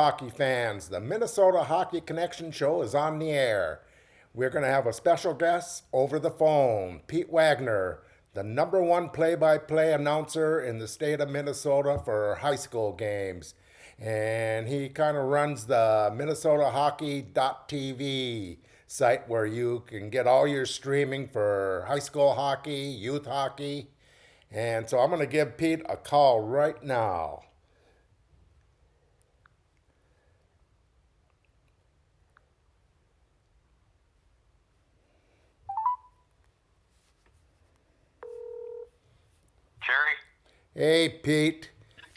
hockey fans. The Minnesota Hockey Connection Show is on the air. We're going to have a special guest over the phone, Pete Wagner, the number one play-by-play announcer in the state of Minnesota for high school games. And he kind of runs the Minnesota Hockey.TV site where you can get all your streaming for high school hockey, youth hockey. And so I'm going to give Pete a call right now. Jerry, Hey, Pete.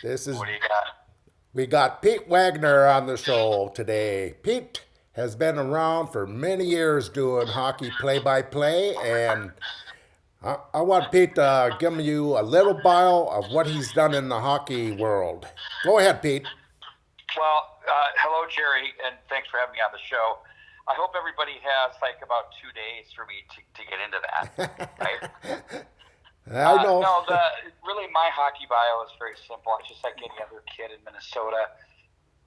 This is what do you got? We got Pete Wagner on the show today. Pete has been around for many years doing hockey play-by-play, and I want Pete to give you a little bio of what he's done in the hockey world. Go ahead, Pete. Well, hello, Jerry, and thanks for having me on the show. I hope everybody has like about 2 days for me to get into that. Right? I know. No, really my hockey bio is very simple. I just like any other kid in Minnesota.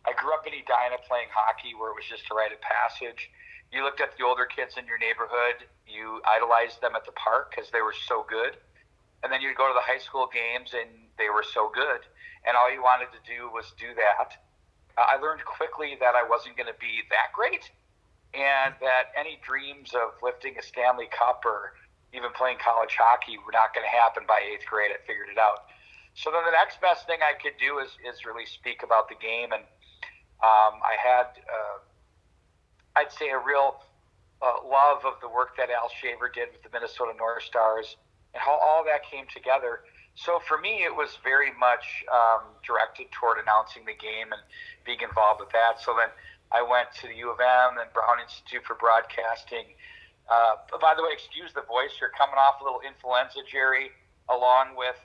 I grew up in Edina playing hockey where it was just a rite of passage. You looked at the older kids in your neighborhood, you idolized them at the park because they were so good. And then you'd go to the high school games and they were so good. And all you wanted to do was do that. I learned quickly that I wasn't going to be that great and that any dreams of lifting a Stanley Cup or even playing college hockey were not going to happen by 8th grade. I figured it out. So then the next best thing I could do is really speak about the game. And I had, I'd say, a real love of the work that Al Shaver did with the Minnesota North Stars and how all that came together. So for me, it was very much directed toward announcing the game and being involved with that. So then I went to the U of M and Brown Institute for Broadcasting. By the way, excuse the voice. You're coming off a little influenza, Jerry, along with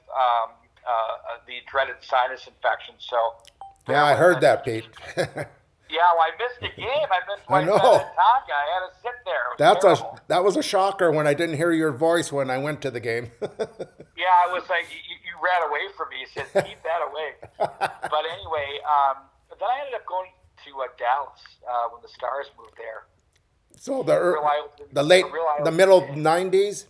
the dreaded sinus infection. So Yeah, I heard that, Pete. yeah, well, I missed a game. I missed I my know. Tonga. I had to sit there. It was terrible. That was a shocker when I didn't hear your voice when I went to the game. Yeah, I was like, you ran away from me. You said, keep that away. But anyway, then I ended up going to Dallas when the Stars moved there. So The middle 90s?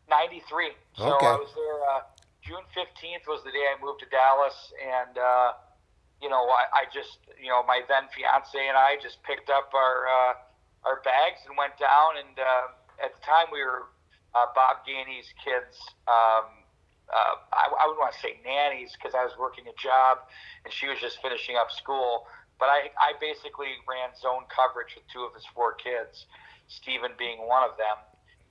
93. So Okay. I was there. June 15th was the day I moved to Dallas, and I just, my then fiance and I just picked up our bags and went down. And at the time, we were Bob Gainey's kids. I wouldn't want to say nannies because I was working a job and she was just finishing up school. But I basically ran zone coverage with 2 of his 4 kids, Stephen being one of them.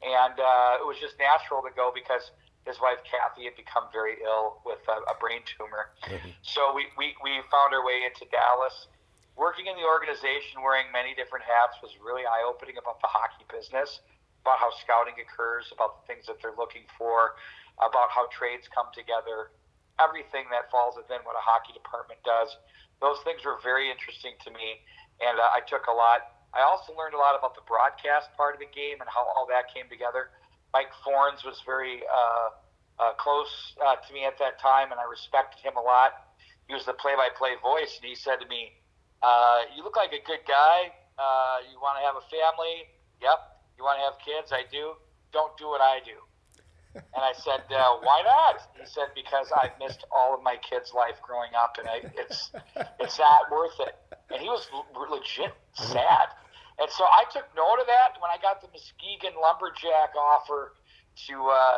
And it was just natural to go because his wife, Kathy, had become very ill with a brain tumor. Mm-hmm. So we found our way into Dallas. Working in the organization, wearing many different hats, was really eye-opening about the hockey business, about how scouting occurs, about the things that they're looking for, about how trades come together, everything that falls within what a hockey department does. Those things were very interesting to me, and I took a lot. I also learned a lot about the broadcast part of the game and how all that came together. Mike Forns was very close to me at that time, and I respected him a lot. He was the play-by-play voice, and he said to me, you look like a good guy. You want to have a family? Yep. You want to have kids? I do. Don't do what I do. And I said, why not? He said, because I've missed all of my kids' life growing up, and it's not worth it. And he was legit sad. And so I took note of that. When I got the Muskegon Lumberjack offer to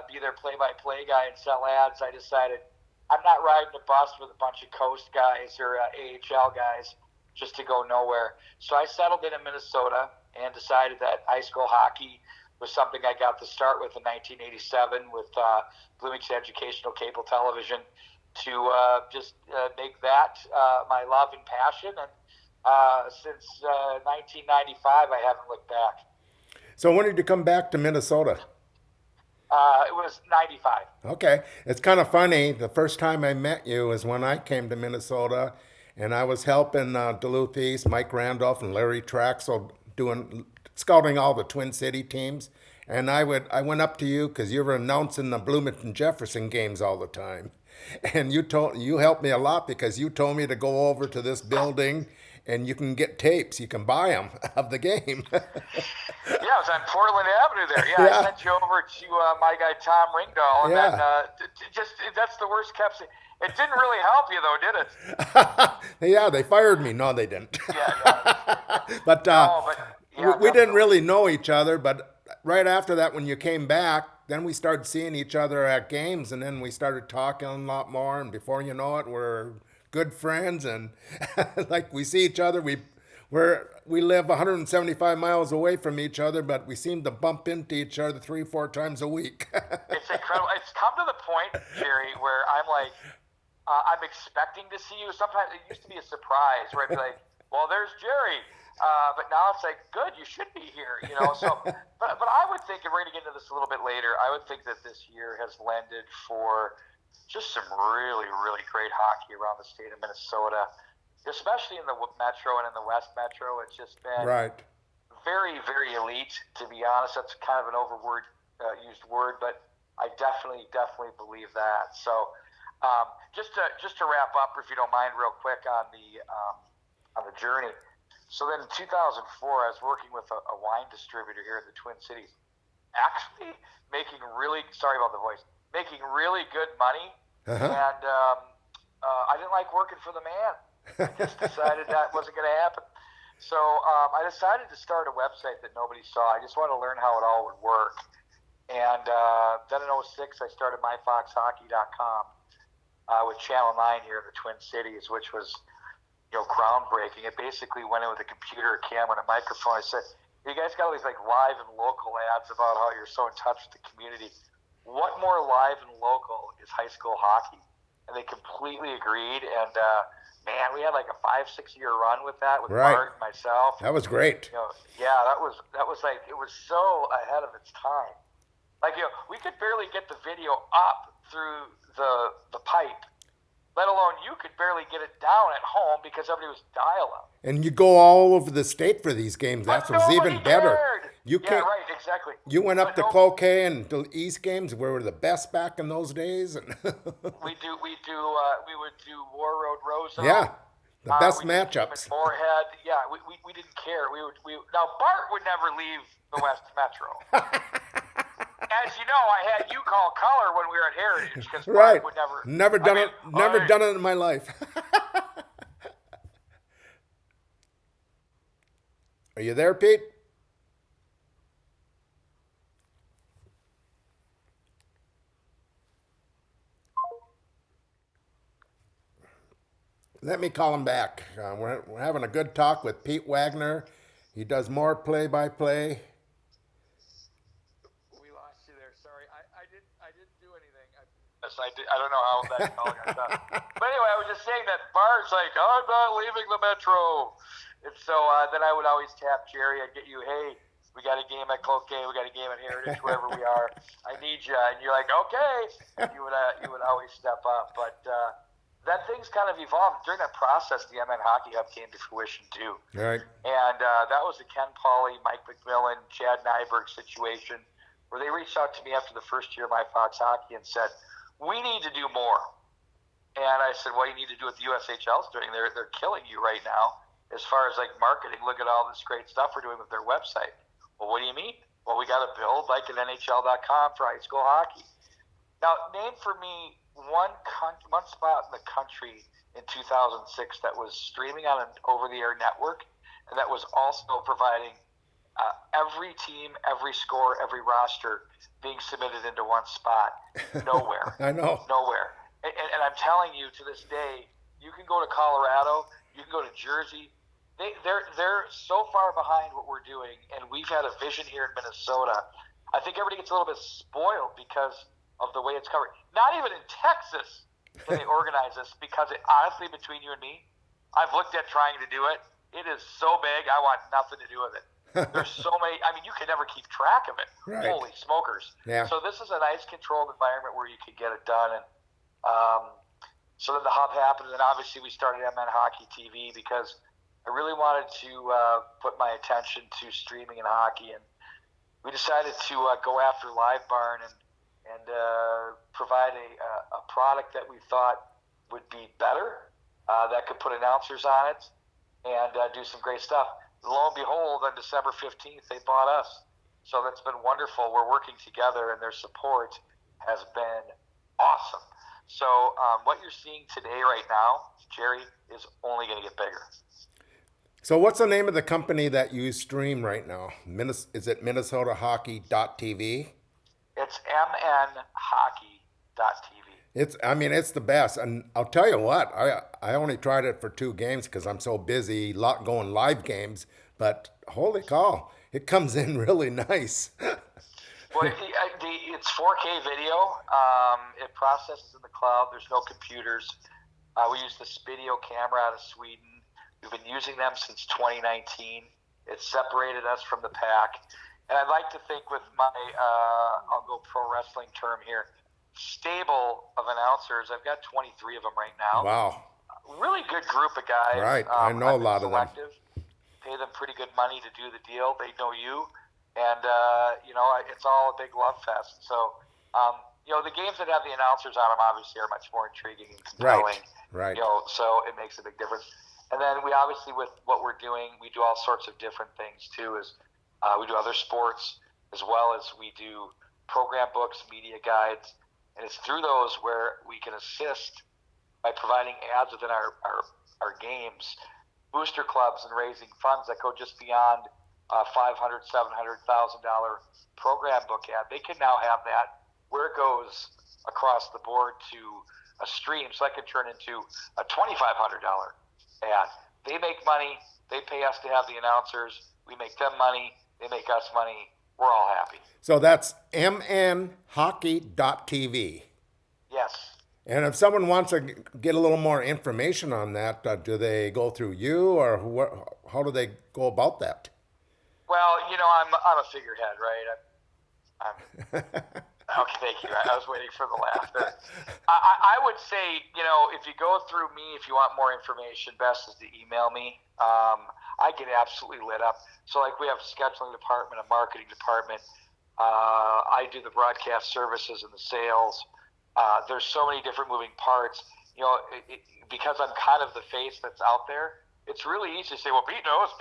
be their play-by-play guy and sell ads, I decided I'm not riding a bus with a bunch of Coast guys or AHL guys just to go nowhere. So I settled in Minnesota and decided that high school hockey was something I got to start with in 1987 with Bloomington Educational Cable Television to just make that my love and passion. And since 1995, I haven't looked back. So when did you come back to Minnesota? It was 95. Okay. It's kind of funny. The first time I met you is when I came to Minnesota, and I was helping Duluth East, Mike Randolph, and Larry Traxel scouting all the Twin City teams. And I went up to you because you were announcing the Bloomington Jefferson games all the time. And you helped me a lot because you told me to go over to this building and you can get tapes. You can buy them of the game. Yeah, it was on Portland Avenue there. Yeah, Yeah. I sent you over to my guy Tom Ringdahl, and Yeah. then just that's the worst kept. It didn't really help you though, did it? Yeah, they fired me. No, they didn't. Yeah. But No, but yeah, we didn't definitely. really know each other. But right after that, when you came back, then we started seeing each other at games, and then we started talking a lot more. And before you know it, we're good friends, and like we see each other. We live 175 miles away from each other, but we seem to bump into each other 3-4 times a week. It's incredible. It's come to the point, Jerry, where I'm like, I'm expecting to see you. Sometimes it used to be a surprise where I'd be like, well, there's Jerry. But now it's like, good, you should be here, you know. So, but I would think, and we're going to get into this a little bit later, I would think that this year has lended for just some really, really great hockey around the state of Minnesota, especially in the Metro and in the West Metro. It's just been Right. very, very elite, to be honest. That's kind of an used word, but I definitely believe that. So, just to wrap up, if you don't mind, real quick on the journey. So then in 2004, I was working with a wine distributor here in the Twin Cities, actually making sorry about the voice, making really good money. Uh-huh. And I didn't like working for the man. I just decided that wasn't going to happen. So I decided to start a website that nobody saw. I just wanted to learn how it all would work. And then in 2006, I started myfoxhockey.com with Channel 9 here in the Twin Cities, which was groundbreaking. It basically went in with a computer, a camera, and a microphone. I said, you guys got all these like live and local ads about how you're so in touch with the community. What more live and local is high school hockey? And they completely agreed. And man, we had like a 5-6 year run with that with Right. Bart and myself. That was great. Yeah, that was like, it was so ahead of its time. Like, we could barely get the video up through the pipe, let alone you could barely get it down at home because everybody was dial-up. And you go all over the state for these games. That But was nobody even better. cared. You Yeah, can't. right, exactly. You went up But to Cloquet and the East games. We were the best back in those days. And we would do War Road Roosevelt. yeah, the best we did matchups. Moorhead. Yeah, we didn't care. Now Bart would never leave the West Metro. As you know, I had you call color when we were at Heritage because Right. Bart would Never done it. Never done it in my life. Are you there, Pete? Let me call him back. We're having a good talk with Pete Wagner. He does more play-by-play. We lost you there. Sorry, I didn't do anything. I don't know how that call got done. But anyway, I was just saying that Bart's like, I'm not leaving the Metro. And so then I would always tap Jerry. I'd get you, hey, we got a game at Cloquet, we got a game at Heritage, wherever we are. I need you. And you're like, okay. You would always step up. But then things kind of evolved. During that process, the MN Hockey Hub came to fruition too. Right. And that was the Ken Pauley, Mike McMillan, Chad Nyberg situation where they reached out to me after the first year of my Fox Hockey and said, we need to do more. And I said, well, you need to do what the USHL's doing. They're killing you right now as far as like marketing. Look at all this great stuff we're doing with their website. Well, what do you mean? Well, we got to build like an NHL.com for high school hockey. Now, name for me one spot in the country in 2006 that was streaming on an over-the-air network and that was also providing every team, every score, every roster being submitted into one spot. Nowhere. I know. Nowhere. And I'm telling you, to this day, you can go to Colorado, you can go to Jersey. They're so far behind what we're doing, and we've had a vision here in Minnesota. I think everybody gets a little bit spoiled because of the way it's covered. Not even in Texas can they organize this because honestly, between you and me, I've looked at trying to do it. It is so big, I want nothing to do with it. There's so many. I mean, you can never keep track of it. Right. Holy smokers! Yeah. So this is a nice controlled environment where you can get it done. And so then the hub happened, and then obviously we started MN Hockey TV because I really wanted to put my attention to streaming and hockey, and we decided to go after Live Barn and provide a product that we thought would be better, that could put announcers on it, and do some great stuff. Lo and behold, on December 15th, they bought us. So that's been wonderful. We're working together, and their support has been awesome. So what you're seeing today right now, Jerry, is only going to get bigger. So what's the name of the company that you stream right now? Is it MinnesotaHockey.tv? It's mnhockey.tv. It's the best. And I'll tell you what, I only tried it for 2 games because I'm so busy going live games, but holy cow, it comes in really nice. Well, it's 4K video. It processes in the cloud. There's no computers. We use the Spidio camera out of Sweden. We've been using them since 2019. It separated us from the pack. And I'd like to think with my, I'll go pro wrestling term here, stable of announcers. I've got 23 of them right now. Wow. Really good group of guys. Right. I know a lot of them. Pay them pretty good money to do the deal. They know you. And, it's all a big love fest. So, the games that have the announcers on them obviously are much more intriguing and compelling. Right. So it makes a big difference. And then we obviously, with what we're doing, we do all sorts of different things too. We do other sports as well as we do program books, media guides, and it's through those where we can assist by providing ads within our games, booster clubs, and raising funds that go just beyond $500,000, $700,000 program book ad. They can now have that where it goes across the board to a stream, so that can turn into a $2,500 ad. They make money. They pay us to have the announcers. We make them money. They make us money. We're all happy. So that's mnhockey.tv. Yes. And if someone wants to get a little more information on that, do they go through you, or how do they go about that? Well, I'm a figurehead, right? Okay, thank you. I was waiting for the laugh there. I would say, if you go through me, if you want more information, best is to email me. I get absolutely lit up. So, like, we have a scheduling department, a marketing department. I do the broadcast services and the sales. There's so many different moving parts. Because I'm kind of the face that's out there, it's really easy to say, well, Pete knows.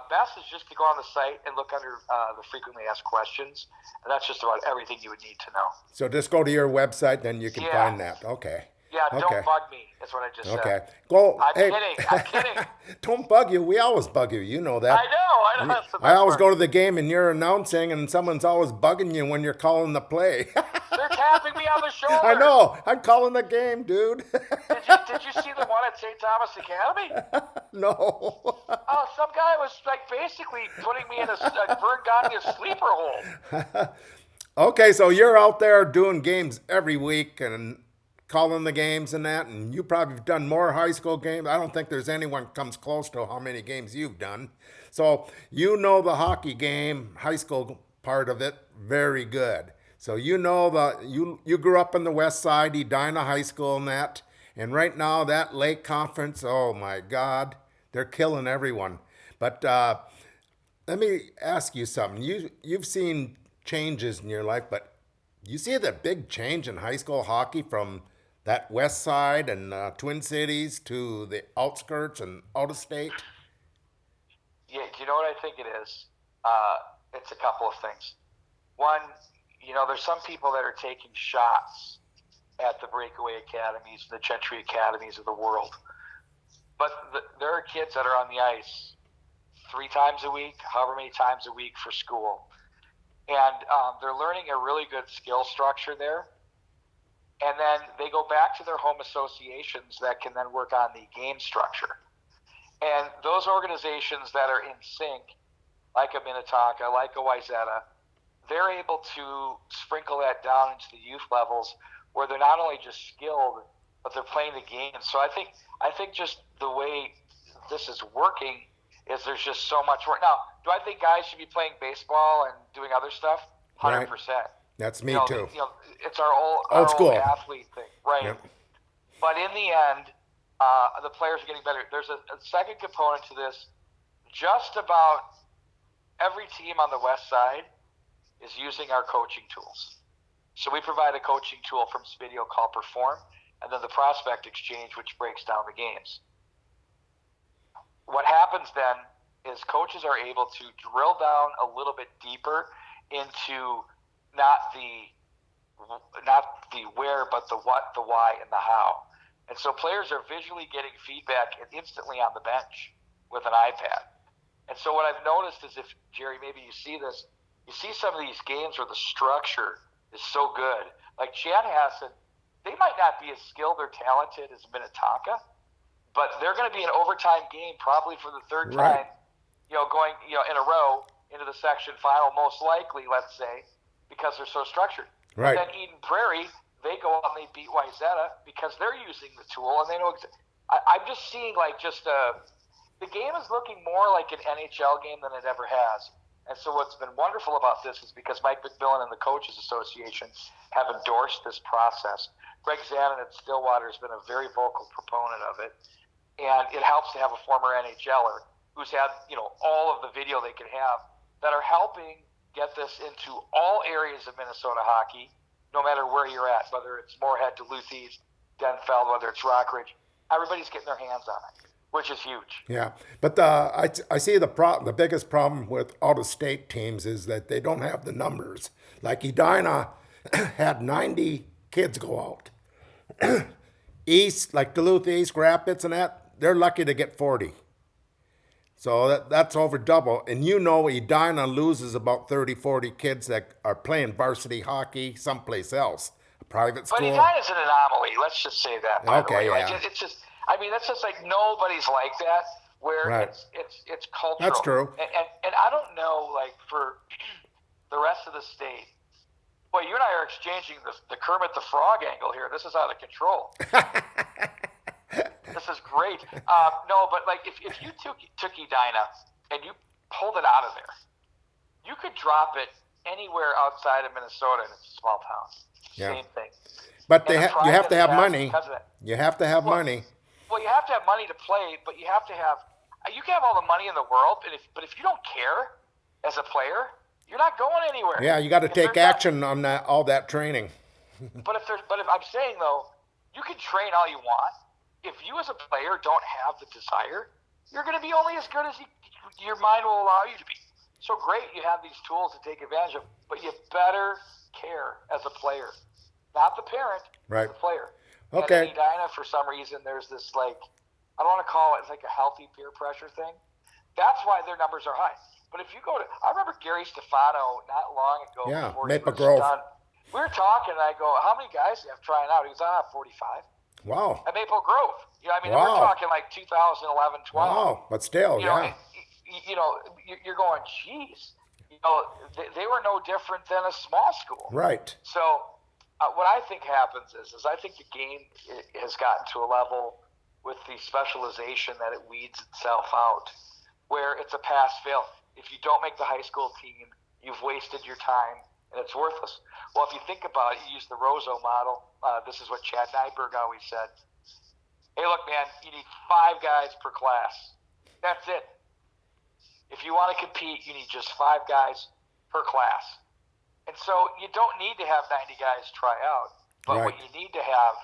Best is just to go on the site and look under the frequently asked questions, and that's just about everything you would need to know. So just go to your website, then you can find that. Okay. Yeah, don't bug me. That's what I just said. Okay. I'm kidding. Don't bug you. We always bug you. You know that. I know. That's the best I always part. go to the game and you're announcing, and someone's always bugging you when you're calling the play. They're tapping me on the shoulder. I know. I'm calling the game, dude. Did you see the one at St. Thomas Academy? No. Oh, some guy was basically putting me in a Vern Gagne's sleeper hole. Okay, so you're out there doing games every week and calling the games and that, and you probably have done more high school games. I don't think there's anyone comes close to how many games you've done. So you know the hockey game, high school part of it, very good. So you grew up in the West Side, Edina High School and that, and right now that Lake Conference, oh my God, they're killing everyone. But let me ask you something. You've seen changes in your life, but you see the big change in high school hockey from that West Side and Twin Cities to the outskirts and out of state? Yeah, you know what I think it is? It's a couple of things. One, there's some people that are taking shots at the breakaway academies, the gentry academies of the world. But there are kids that are on the ice 3 times a week, however many times a week for school. And they're learning a really good skill structure there. And then they go back to their home associations that can then work on the game structure. And those organizations that are in sync, like a Minnetonka, like a Wayzata, they're able to sprinkle that down into the youth levels where they're not only just skilled, but they're playing the game. So I think just the way this is working is there's just so much work. Now, do I think guys should be playing baseball and doing other stuff? 100%. Right. That's me too. It's our old school athlete thing, right? Yep. But in the end, the players are getting better. There's a second component to this. Just about every team on the West Side is using our coaching tools. So we provide a coaching tool from Spidio called Perform, and then the Prospect Exchange, which breaks down the games. what happens then is coaches are able to drill down a little bit deeper into not the where, but the what, the why, and the how. And so players are visually getting feedback instantly on the bench with an iPad. And so what I've noticed is, if, Jerry, maybe you see this, you see some of these games where the structure is so good. Like Chanhassen, they might not be as skilled or talented as Minnetonka, but they're going to be an overtime game probably for the third time, going, in a row into the section final, most likely, let's say, because they're so structured. Right. But then Eden Prairie, they go out and they beat Wayzata because they're using the tool, and they know. I'm just seeing the game is looking more like an NHL game than it ever has. And so what's been wonderful about this is because Mike McMillan and the Coaches Association have endorsed this process. Greg Zanin at Stillwater has been a very vocal proponent of it. And it helps to have a former NHLer who's had, all of the video they can have that are helping get this into all areas of Minnesota hockey, no matter where you're at, whether it's Moorhead, Duluth East, Denfeld, whether it's Rockridge. Everybody's getting their hands on it, which is huge. Yeah, but I see the biggest problem with out-of-state teams is that they don't have the numbers. Like Edina had 90 kids go out. East, like Duluth East, Rapids and that, they're lucky to get 40. So that's over double. And Edina loses about 30, 40 kids that are playing varsity hockey someplace else, a private school. But Edina's an anomaly. Let's just say that. By the way. Yeah. It's just, that's just like nobody's like that. Where right. it's cultural. That's true. And I don't know, for the rest of the state. Boy, you and I are exchanging the Kermit the Frog angle here. This is out of control. This is great. No, but if you took Edina and you pulled it out of there, you could drop it anywhere outside of Minnesota, and it's a small town. Yeah. Same thing. But you have to have money. You have to have money. Well, you have to have money to play, but you have to have. You can have all the money in the world, but if you don't care as a player, you're not going anywhere. Yeah, you got to take action on all that training. But if I'm saying though, you can train all you want. If you as a player don't have the desire, you're going to be only as good as your mind will allow you to be. So great, you have these tools to take advantage of, but you better care as a player, not the parent, right? The player. Okay. And in Edina, for some reason, there's this I don't want to call it, it's like a healthy peer pressure thing. That's why their numbers are high. But if you go to, I remember Gary Stefano not long ago. Yeah, before Maple he was Grove. done. We were talking, and I go, how many guys do you have trying out? He was 45. Wow. At Maple Grove. We're talking 2011, 12. Wow, but still, yeah. You're going, geez. They were no different than a small school. Right. So what I think happens is I think the game has gotten to a level with the specialization that it weeds itself out, where it's a pass-fail. If you don't make the high school team, you've wasted your time, and it's worthless. Well, if you think about it, you use the Rozo model. This is what Chad Nyberg always said. Hey, look, man, you need 5 guys per class. That's it. If you want to compete, you need just 5 guys per class. And so you don't need to have 90 guys try out. But what you need to have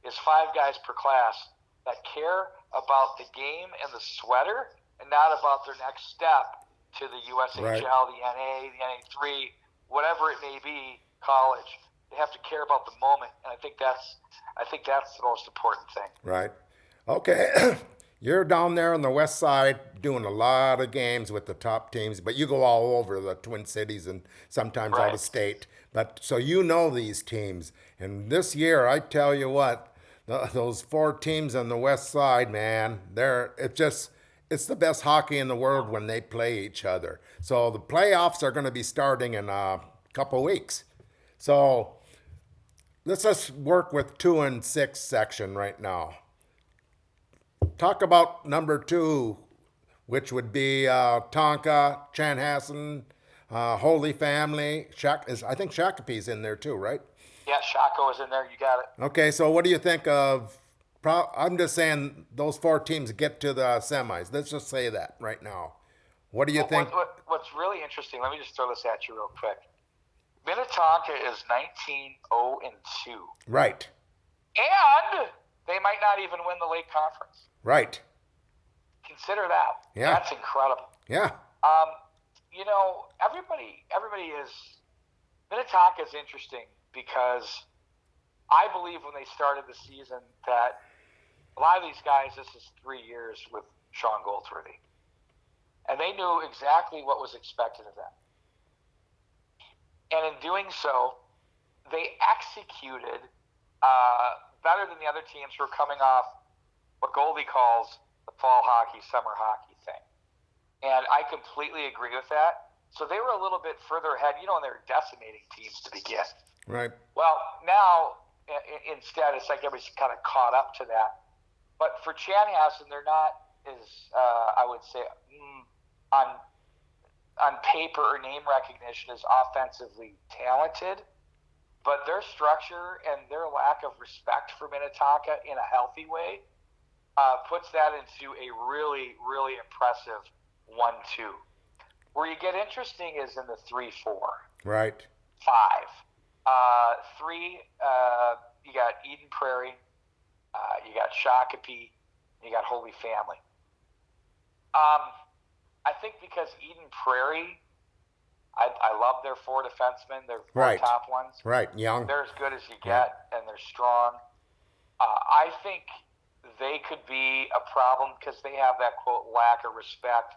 is 5 guys per class that care about the game and the sweater and not about their next step to the USHL, the NA, the NA3, whatever it may be, college. They have to care about the moment, and I think that's the most important thing. Right. Okay. You're down there on the west side doing a lot of games with the top teams, but you go all over the Twin Cities and sometimes out of state. But so these teams. And this year, I tell you what, those 4 teams on the west side, man, it's the best hockey in the world when they play each other. So the playoffs are going to be starting in a couple weeks. So let's just work with 2 and 6 section right now. Talk about number 2, which would be Tonka, Chanhassen, Holy Family. I think Shakopee's in there too, right? Yeah, Shako is in there. You got it. Okay, so what do you think of? I'm just saying those 4 teams get to the semis. Let's just say that right now. What do you think? What's really interesting, let me just throw this at you real quick. Minnetonka is 19-0-2. Right. And they might not even win the Lake Conference. Right. Consider that. Yeah. That's incredible. Yeah. You know, everybody is. Minnetonka is interesting because I believe when they started the season that a lot of these guys, this is 3 years with Sean Goldsworthy, and they knew exactly what was expected of them. And in doing so, they executed better than the other teams who are coming off what Goldie calls the fall hockey, summer hockey thing. And I completely agree with that. So they were a little bit further ahead, you know, and they were decimating teams to begin. Right. Well, now, instead, it's like everybody's kind of caught up to that. But for Chanhassen, they're not as, I would say, on paper or name recognition as offensively talented. But their structure and their lack of respect for Minnetonka in a healthy way puts that into a really, really impressive 1-2. Where you get interesting is in the 3-4. Right. 5. 3, you got Eden Prairie, you got Shakopee, you got Holy Family. I think because Eden Prairie, I love their 4 defensemen, their 4 top ones. Right, young. They're as good as you get, and they're strong. I think they could be a problem because they have that, quote, lack of respect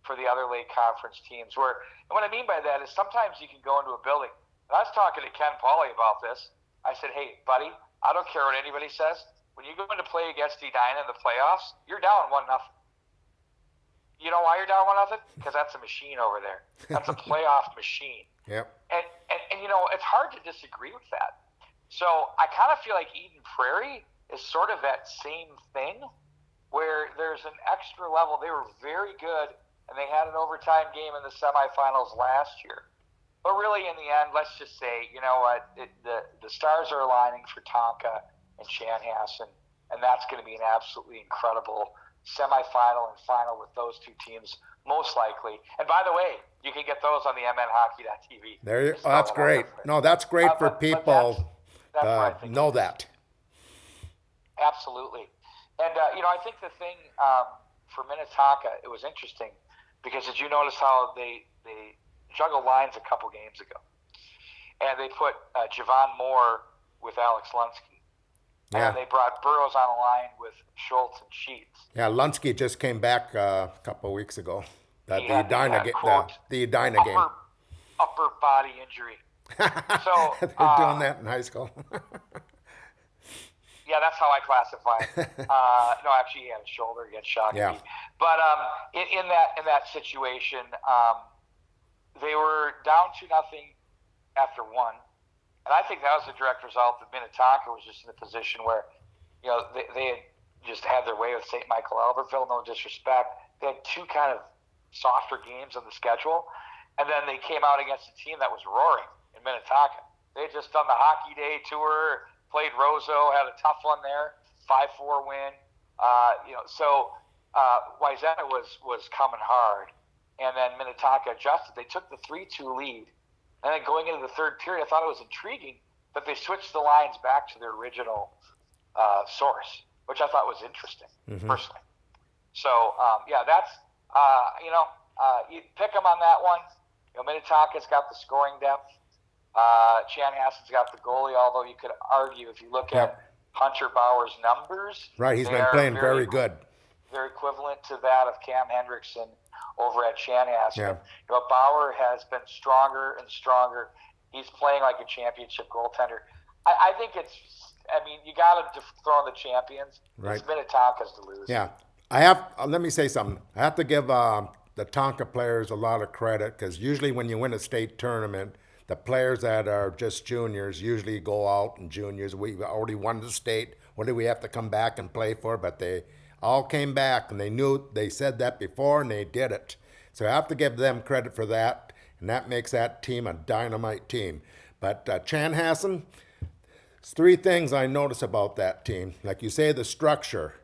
for the other Lake Conference teams. And what I mean by that is sometimes you can go into a building. And I was talking to Ken Pauley about this. I said, hey, buddy, I don't care what anybody says. When you go into play against Edina in the playoffs, you're down 1-0. You know why you're down 1-0? Because that's a machine over there. That's a playoff machine. Yep. And you know, it's hard to disagree with that. So I kind of feel like Eden Prairie is sort of that same thing where there's an extra level. They were very good, and they had an overtime game in the semifinals last year. But really, in the end, let's just say, you know what, the stars are aligning for Tonka and Chanhassen, and that's going to be an absolutely incredible semifinal and final with those 2 teams, most likely. And by the way, you can get those on the mnhockey.tv. That's great. No, that's great for people that's know that. Absolutely. And, you know, I think the thing for Minnetonka, it was interesting because did you notice how they juggled lines a couple games ago? And they put Javon Moore with Alex Lunsky. Yeah. And they brought Burroughs on a line with Schultz and Sheets. Yeah, Lunsky just came back a couple of weeks ago. The Edina game. Upper body injury. So they're doing that in high school. Yeah, that's how I classify it. No, actually, he had a shoulder, he had shock. Yeah. But in that situation, they were down 2-0 after 1. And I think that was a direct result that Minnetonka was just in a position where, you know, they had just had their way with St. Michael Albertville, no disrespect. They had 2 kind of softer games on the schedule. And then they came out against a team that was roaring in Minnetonka. They had just done the Hockey Day tour, played Roseau, had a tough one there, 5-4 win. You know, so Wayzata was coming hard. And then Minnetonka adjusted. They took the 3-2 lead. And then going into the third period, I thought it was intriguing that they switched the lines back to their original source, which I thought was interesting, personally. So, yeah, that's, you pick them on that one. You know, Minnetonka's got the scoring depth. Chanhassen's got the goalie, although you could argue if you look at Hunter Bauer's numbers. Right, he's been playing very good. They're equivalent to that of Cam Hendrickson over at Chanhassen. Yeah. You know, Bauer has been stronger and stronger. He's playing like a championship goaltender. I think you got to throw in the champions. Right. It's Minnetonka's to lose. Yeah. Let me say something. I have to give the Tonka players a lot of credit because usually when you win a state tournament, the players that are just juniors usually go out and juniors. We already won the state. What do we have to come back and play for? But they all came back, and they said that before, and they did it. So I have to give them credit for that, and that makes that team a dynamite team. But Chanhassen, there's 3 things I notice about that team. Like you say, the structure.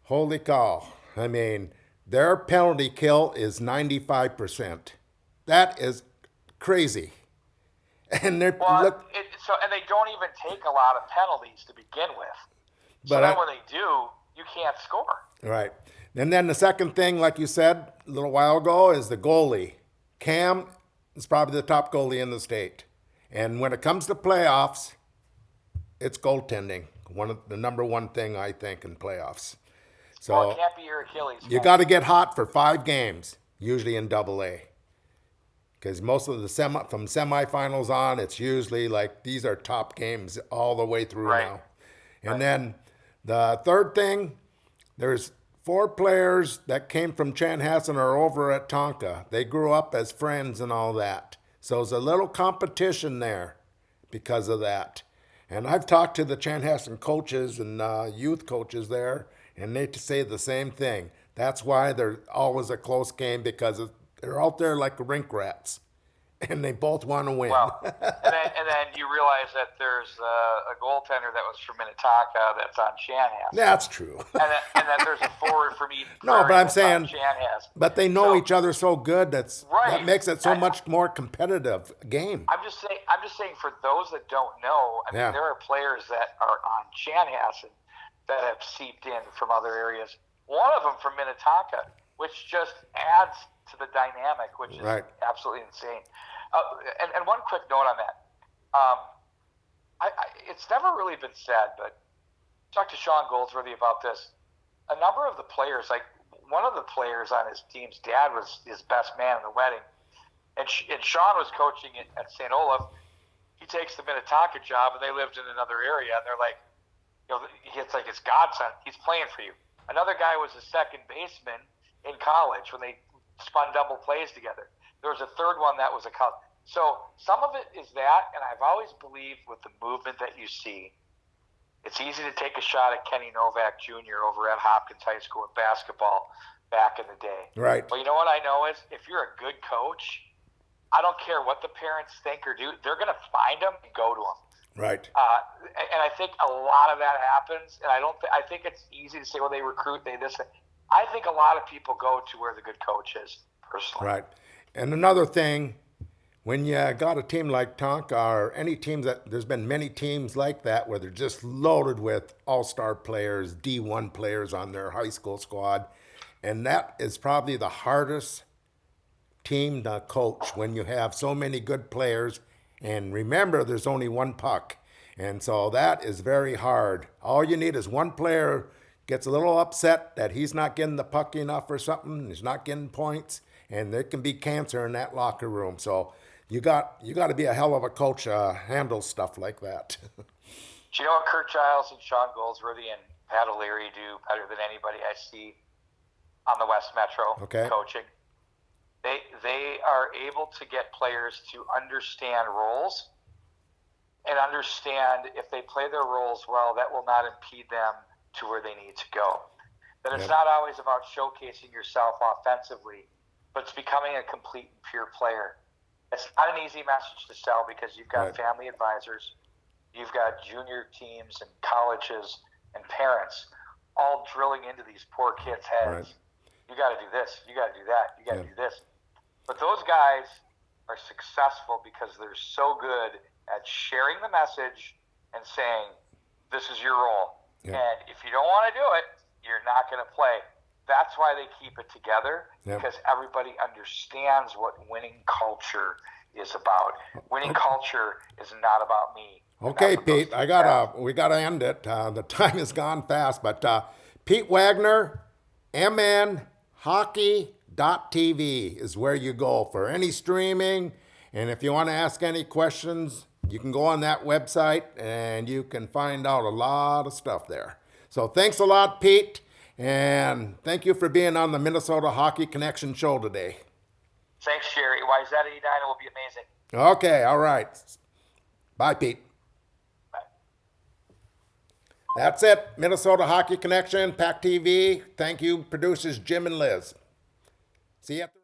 Holy cow. I mean, their penalty kill is 95%. That is crazy. And they're and they don't even take a lot of penalties to begin with. So then when they do, you can't score. Right. And then the second thing, like you said a little while ago, is the goalie. Cam is probably the top goalie in the state. And when it comes to playoffs, it's goaltending. The number one thing, I think, in playoffs. Well, it So can't be your Achilles. you got to get hot for 5 games, usually in Double A. Because most of the from semifinals on, it's usually like these are top games all the way through Right. now. And then the third thing, there's 4 players that came from Chanhassen are over at Tonka. They grew up as friends and all that. So there's a little competition there because of that. And I've talked to the Chanhassen coaches and youth coaches there, and they say the same thing. That's why they're always a close game, because they're out there like rink rats, and they both want to win. Well, and then you realize that there's a goaltender that was from Minnetonka that's on Chanhassen. That's true. and that there's a forward from Eden No, Prairie but I'm that's saying, on Chanhassen. but they know each other so good that Right. makes it so much more competitive game. I'm just saying for those that don't know, I mean, Yeah. there are players that are on Chanhassen that have seeped in from other areas. One of them from Minnetonka, which just adds to the dynamic, which is Right. absolutely insane. And one quick note on that. It's never really been said, but I talked to Sean Goldsworthy about this. A number of the players, like one of the players on his team's dad was his best man in the wedding. And Sean was coaching at St. Olaf. He takes the Minnetonka job, and they lived in another area. And they're like, it's like his godson. He's playing for you. Another guy was a second baseman in college when they spun double plays together. There was a third one that was a college. So some of it is that, and I've always believed with the movement that you see, it's easy to take a shot at Kenny Novak Jr. over at Hopkins High School at basketball back in the day. Right. Well, you know what I know is if you're a good coach, I don't care what the parents think or do, they're going to find them and go to them. Right. And I think a lot of that happens, and I think it's easy to say, well, they recruit, they this. I think a lot of people go to where the good coach is, personally. Right. And another thing, when you got a team like Tonka or any teams there's been many teams like that where they're just loaded with all-star players, D1 players on their high school squad. And that is probably the hardest team to coach when you have so many good players. And remember, there's only one puck. And so that is very hard. All you need is one player gets a little upset that he's not getting the puck enough or something, he's not getting points, and there can be cancer in that locker room. So you got to be a hell of a coach to handle stuff like that. Do you know what Kurt Giles and Sean Goldsworthy and Pat O'Leary do better than anybody I see on the West Metro coaching? They are able to get players to understand roles and understand if they play their roles well, that will not impede them to where they need to go. That it's not always about showcasing yourself offensively, but it's becoming a complete and pure player. It's not an easy message to sell because you've got family advisors, you've got junior teams and colleges and parents all drilling into these poor kids' heads. You got to do this, you got to do that, you got to do this. But those guys are successful because they're so good at sharing the message and saying, this is your role. And if you don't want to do it, you're not going to play. That's why they keep it together, because everybody understands what winning culture is about. Winning culture is not about me. Okay, Pete, we gotta end it. The time has gone fast, but Pete Wagner, mnhockey.tv is where you go for any streaming. And if you want to ask any questions, you can go on that website and you can find out a lot of stuff there. So thanks a lot, Pete. And thank you for being on the Minnesota Hockey Connection show today. Thanks, Jerry. YZ89 will be amazing. Okay, all right. Bye, Pete. Bye. That's it. Minnesota Hockey Connection, PACT-TV. Thank you, producers Jim and Liz. See you at the